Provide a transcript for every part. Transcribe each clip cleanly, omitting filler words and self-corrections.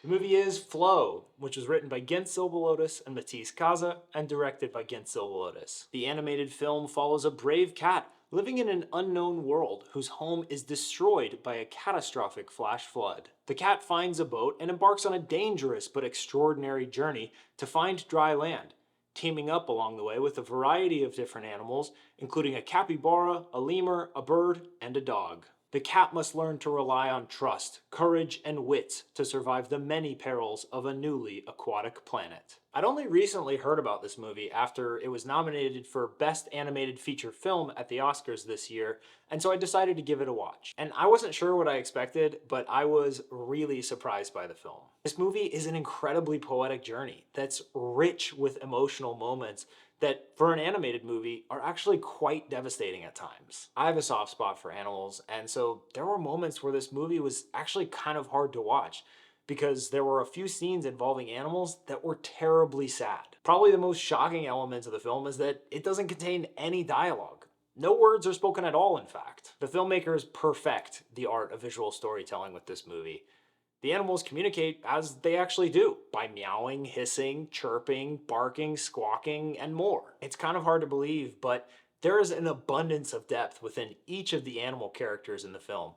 The movie is Flow, which was written by Gints Zilbalodis and Matīss Kaža and directed by Gints Zilbalodis. The animated film follows a brave cat living in an unknown world whose home is destroyed by a catastrophic flash flood. The cat finds a boat and embarks on a dangerous but extraordinary journey to find dry land, teaming up along the way with a variety of different animals, including a capybara, a lemur, a bird, and a dog. The cat must learn to rely on trust, courage, and wit to survive the many perils of a newly aquatic planet. I'd only recently heard about this movie after it was nominated for Best Animated Feature Film at the Oscars this year, and so I decided to give it a watch. And I wasn't sure what I expected, but I was really surprised by the film. This movie is an incredibly poetic journey that's rich with emotional moments that, for an animated movie, are actually quite devastating at times. I have a soft spot for animals, and so there were moments where this movie was actually kind of hard to watch because there were a few scenes involving animals that were terribly sad. Probably the most shocking element of the film is that it doesn't contain any dialogue. No words are spoken at all, in fact. The filmmakers perfect the art of visual storytelling with this movie. The animals communicate as they actually do, by meowing, hissing, chirping, barking, squawking, and more. It's kind of hard to believe, but there is an abundance of depth within each of the animal characters in the film.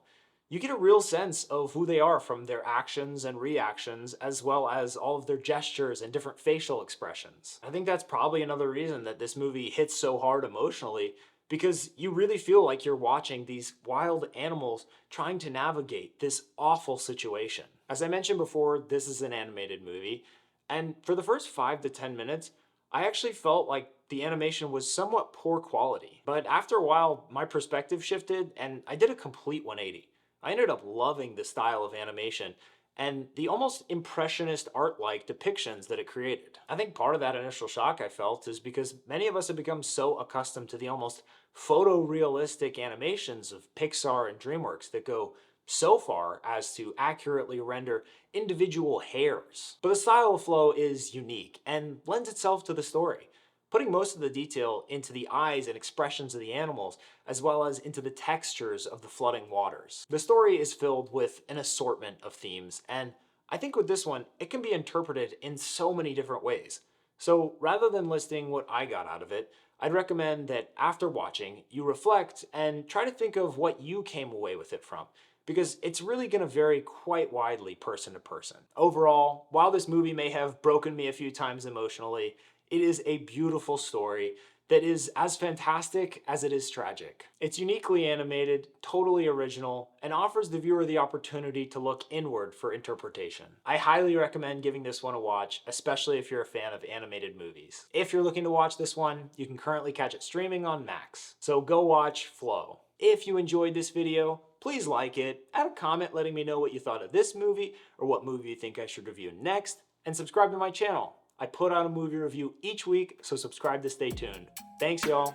You get a real sense of who they are from their actions and reactions, as well as all of their gestures and different facial expressions. I think that's probably another reason that this movie hits so hard emotionally, because you really feel like you're watching these wild animals trying to navigate this awful situation. As I mentioned before, this is an animated movie, and for the first 5 to 10 minutes, I actually felt like the animation was somewhat poor quality. But after a while, my perspective shifted, and I did a complete 180. I ended up loving the style of animation and the almost impressionist art-like depictions that it created. I think part of that initial shock I felt is because many of us have become so accustomed to the almost photorealistic animations of Pixar and DreamWorks that go so far as to accurately render individual hairs. But the style of Flow is unique and lends itself to the story, putting most of the detail into the eyes and expressions of the animals, as well as into the textures of the flooding waters. The story is filled with an assortment of themes, and I think with this one, it can be interpreted in so many different ways. So rather than listing what I got out of it, I'd recommend that after watching, you reflect and try to think of what you came away with it from, because it's really going to vary quite widely person to person. Overall, while this movie may have broken me a few times emotionally, it is a beautiful story that is as fantastic as it is tragic. It's uniquely animated, totally original, and offers the viewer the opportunity to look inward for interpretation. I highly recommend giving this one a watch, especially if you're a fan of animated movies. If you're looking to watch this one, you can currently catch it streaming on Max. So go watch Flow. If you enjoyed this video, please like it, add a comment letting me know what you thought of this movie or what movie you think I should review next, and subscribe to my channel. I put out a movie review each week, so subscribe to stay tuned. Thanks, y'all.